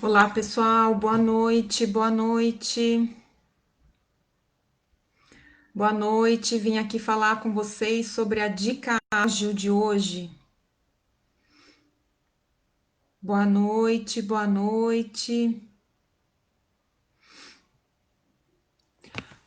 Olá, pessoal, boa noite, boa noite. Boa noite, vim aqui falar com vocês sobre a dica ágil de hoje. Boa noite, boa noite.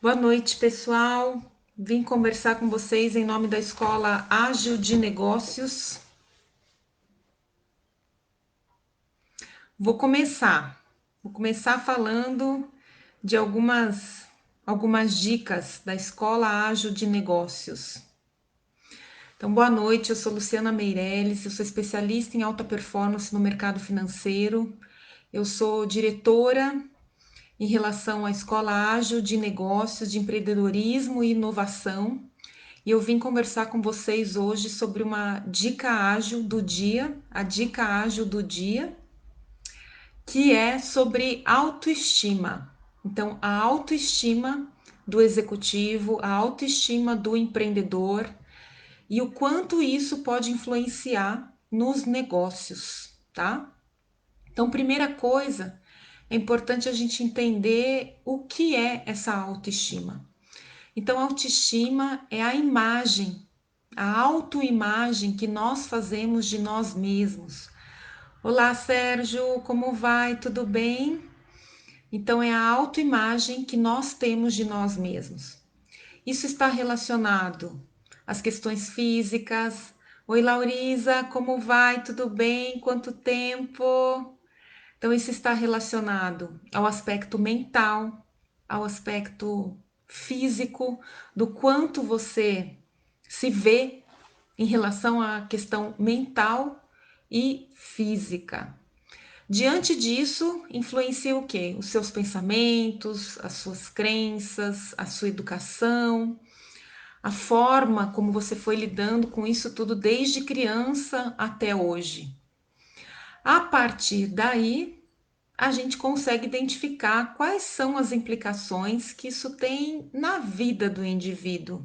Boa noite, pessoal. Vim conversar com vocês em nome da Escola Ágil de Negócios. Vou começar falando de algumas dicas da Escola Ágil de Negócios. Então, boa noite, eu sou Luciana Meirelles, eu sou especialista em alta performance no mercado financeiro. Eu sou diretora em relação à Escola Ágil de Negócios, de Empreendedorismo e Inovação. E eu vim conversar com vocês hoje sobre uma dica ágil do dia, a dica ágil do dia, que é sobre autoestima. Então, a autoestima do executivo, a autoestima do empreendedor, e o quanto isso pode influenciar nos negócios, tá? Então, primeira coisa, é importante a gente entender o que é essa autoestima. Então, autoestima é a imagem, a autoimagem que nós fazemos de nós mesmos. Olá, Sérgio, como vai? Tudo bem? Então, é a autoimagem que nós temos de nós mesmos. Isso está relacionado às questões físicas. Oi, Laurisa, como vai? Tudo bem? Quanto tempo? Então, isso está relacionado ao aspecto mental, ao aspecto físico, do quanto você se vê em relação à questão mental e física. Diante disso, influencia o quê? Os seus pensamentos, as suas crenças, a sua educação, a forma como você foi lidando com isso tudo desde criança até hoje. A partir daí, a gente consegue identificar quais são as implicações que isso tem na vida do indivíduo.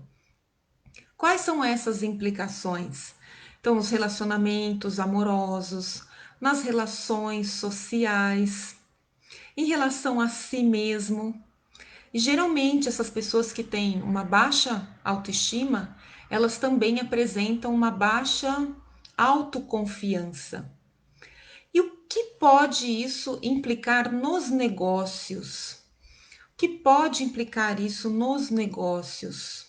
Quais são essas implicações? Então, nos relacionamentos amorosos, nas relações sociais, em relação a si mesmo. E geralmente essas pessoas que têm uma baixa autoestima, elas também apresentam uma baixa autoconfiança. E o que pode isso implicar nos negócios? O que pode implicar isso nos negócios?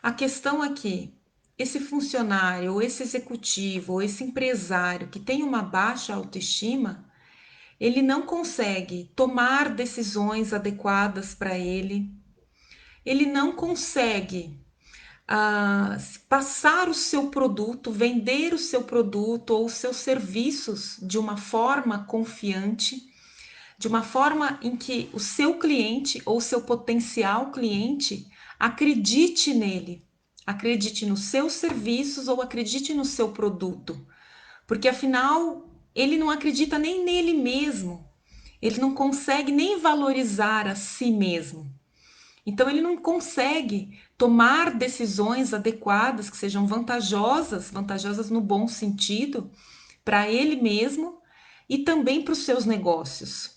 A questão aqui, esse funcionário, ou esse executivo, ou esse empresário que tem uma baixa autoestima, ele não consegue tomar decisões adequadas para ele não consegue passar o seu produto, vender o seu produto ou os seus serviços de uma forma confiante, de uma forma em que o seu cliente ou seu potencial cliente acredite nele, acredite nos seus serviços ou acredite no seu produto, porque afinal ele não acredita nem nele mesmo, ele não consegue nem valorizar a si mesmo. Então ele não consegue tomar decisões adequadas que sejam vantajosas, vantajosas no bom sentido, para ele mesmo e também para os seus negócios.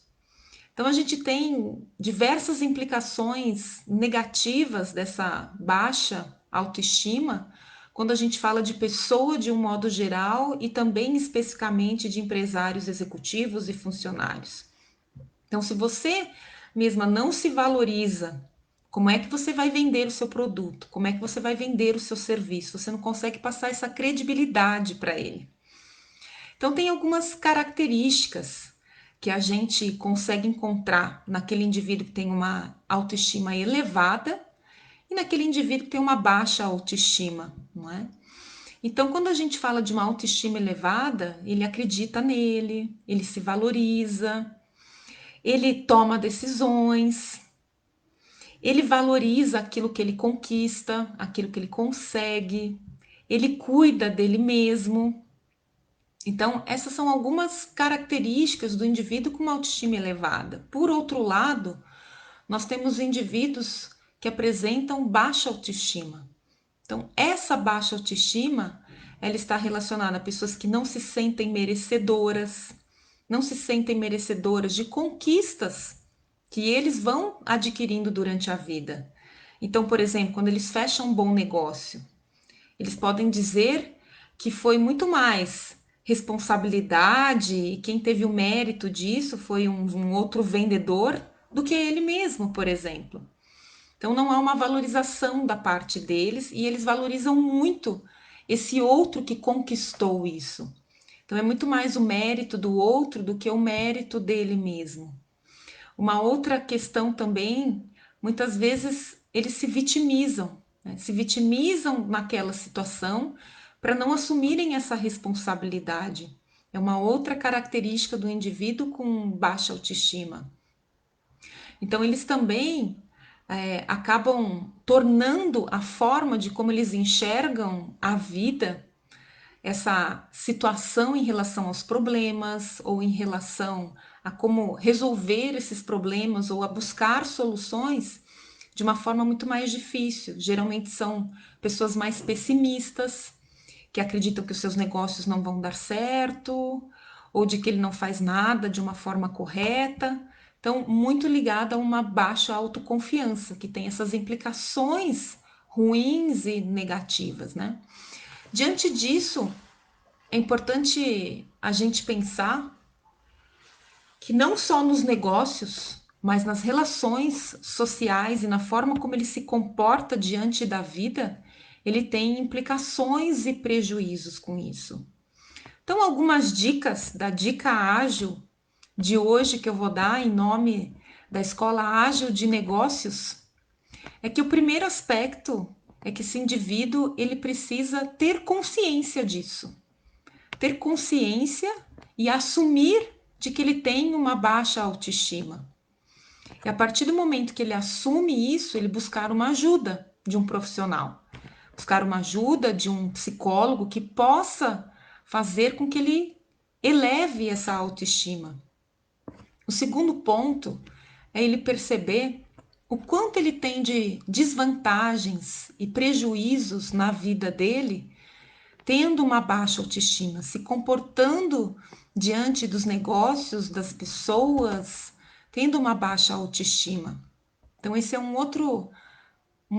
Então a gente tem diversas implicações negativas dessa baixa autoestima quando a gente fala de pessoa de um modo geral e também especificamente de empresários executivos e funcionários. Então, se você mesma não se valoriza, como é que você vai vender o seu produto? Como é que você vai vender o seu serviço? Você não consegue passar essa credibilidade para ele. Então, tem algumas características que a gente consegue encontrar naquele indivíduo que tem uma autoestima elevada e naquele indivíduo que tem uma baixa autoestima, não é? Então, quando a gente fala de uma autoestima elevada, ele acredita nele, ele se valoriza, ele toma decisões, ele valoriza aquilo que ele conquista, aquilo que ele consegue, ele cuida dele mesmo. Então, essas são algumas características do indivíduo com uma autoestima elevada. Por outro lado, nós temos indivíduos que apresentam baixa autoestima. Então, essa baixa autoestima, ela está relacionada a pessoas que não se sentem merecedoras, não se sentem merecedoras de conquistas que eles vão adquirindo durante a vida. Então, por exemplo, quando eles fecham um bom negócio, eles podem dizer que foi muito mais responsabilidade e quem teve o mérito disso foi um outro vendedor do que ele mesmo, por exemplo. Então não há uma valorização da parte deles e eles valorizam muito esse outro que conquistou isso. Então é muito mais o mérito do outro do que o mérito dele mesmo. Uma outra questão também, muitas vezes eles se vitimizam, né? Se vitimizam naquela situação para não assumirem essa responsabilidade. É uma outra característica do indivíduo com baixa autoestima. Então, eles também acabam tornando a forma de como eles enxergam a vida, essa situação em relação aos problemas ou em relação a como resolver esses problemas ou a buscar soluções de uma forma muito mais difícil. Geralmente são pessoas mais pessimistas, que acreditam que os seus negócios não vão dar certo, ou de que ele não faz nada de uma forma correta. Então, muito ligada a uma baixa autoconfiança, que tem essas implicações ruins e negativas, né? Diante disso, é importante a gente pensar que não só nos negócios, mas nas relações sociais e na forma como ele se comporta diante da vida, ele tem implicações e prejuízos com isso. Então, algumas dicas da dica ágil de hoje que eu vou dar em nome da Escola Ágil de Negócios é que o primeiro aspecto é que esse indivíduo ele precisa ter consciência disso, ter consciência e assumir de que ele tem uma baixa autoestima. E a partir do momento que ele assume isso, ele buscar uma ajuda de um profissional, buscar uma ajuda de um psicólogo que possa fazer com que ele eleve essa autoestima. O segundo ponto é ele perceber o quanto ele tem de desvantagens e prejuízos na vida dele, tendo uma baixa autoestima, se comportando diante dos negócios, das pessoas, tendo uma baixa autoestima. Então, esse é uma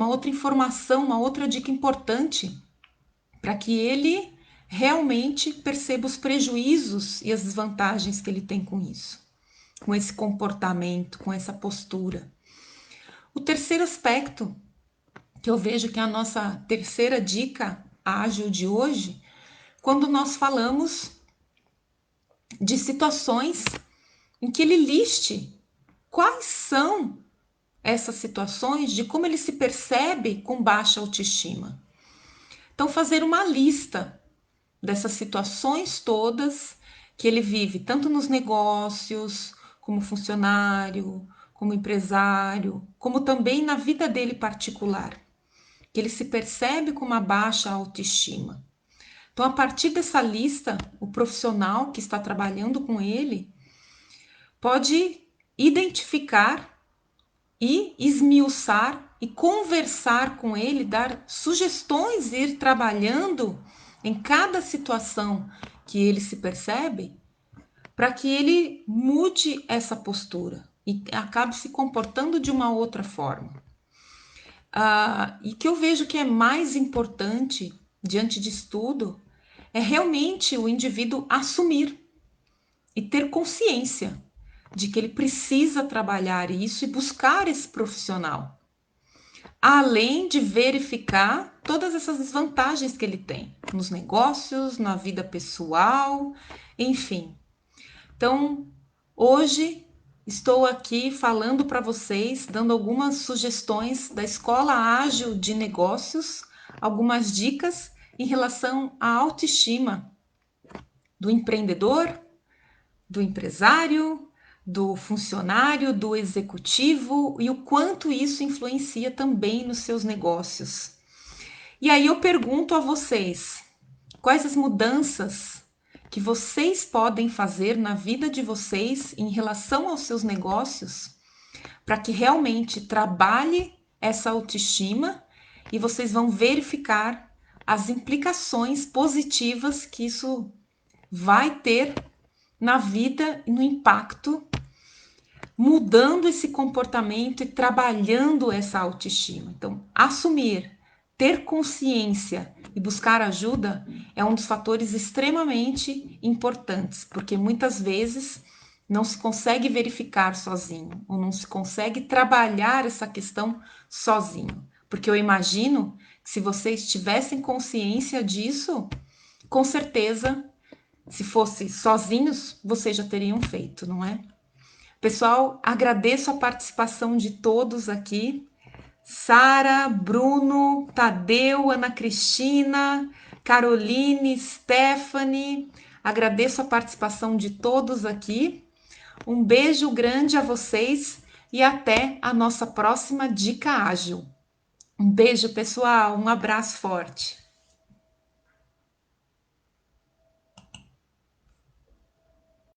outra informação, uma outra dica importante para que ele realmente perceba os prejuízos e as desvantagens que ele tem com isso, com esse comportamento, com essa postura. O terceiro aspecto, que eu vejo que é a nossa terceira dica ágil de hoje, quando nós falamos de situações em que ele liste quais são essas situações de como ele se percebe com baixa autoestima. Então, fazer uma lista dessas situações todas que ele vive, tanto nos negócios, como funcionário, como empresário, como também na vida dele particular, que ele se percebe com uma baixa autoestima. Então, a partir dessa lista, o profissional que está trabalhando com ele pode identificar e esmiuçar e conversar com ele, dar sugestões, ir trabalhando em cada situação que ele se percebe, para que ele mude essa postura e acabe se comportando de uma outra forma. E que eu vejo que é mais importante diante disso tudo é realmente o indivíduo assumir e ter consciência de que ele precisa trabalhar isso e buscar esse profissional, além de verificar todas essas desvantagens que ele tem nos negócios, na vida pessoal, enfim. Então, hoje estou aqui falando para vocês, dando algumas sugestões da Escola Ágil de Negócios, algumas dicas em relação à autoestima do empreendedor, do empresário, do funcionário, do executivo e o quanto isso influencia também nos seus negócios. E aí eu pergunto a vocês, quais as mudanças que vocês podem fazer na vida de vocês em relação aos seus negócios para que realmente trabalhe essa autoestima e vocês vão verificar as implicações positivas que isso vai ter na vida e no impacto, mudando esse comportamento e trabalhando essa autoestima. Então, assumir, ter consciência e buscar ajuda é um dos fatores extremamente importantes, porque muitas vezes não se consegue verificar sozinho, ou não se consegue trabalhar essa questão sozinho. Porque eu imagino que se vocês tivessem consciência disso, com certeza, se fosse sozinhos, vocês já teriam feito, não é? Pessoal, agradeço a participação de todos aqui. Sara, Bruno, Tadeu, Ana Cristina, Caroline, Stephanie. Agradeço a participação de todos aqui. Um beijo grande a vocês e até a nossa próxima dica ágil. Um beijo, pessoal. Um abraço forte.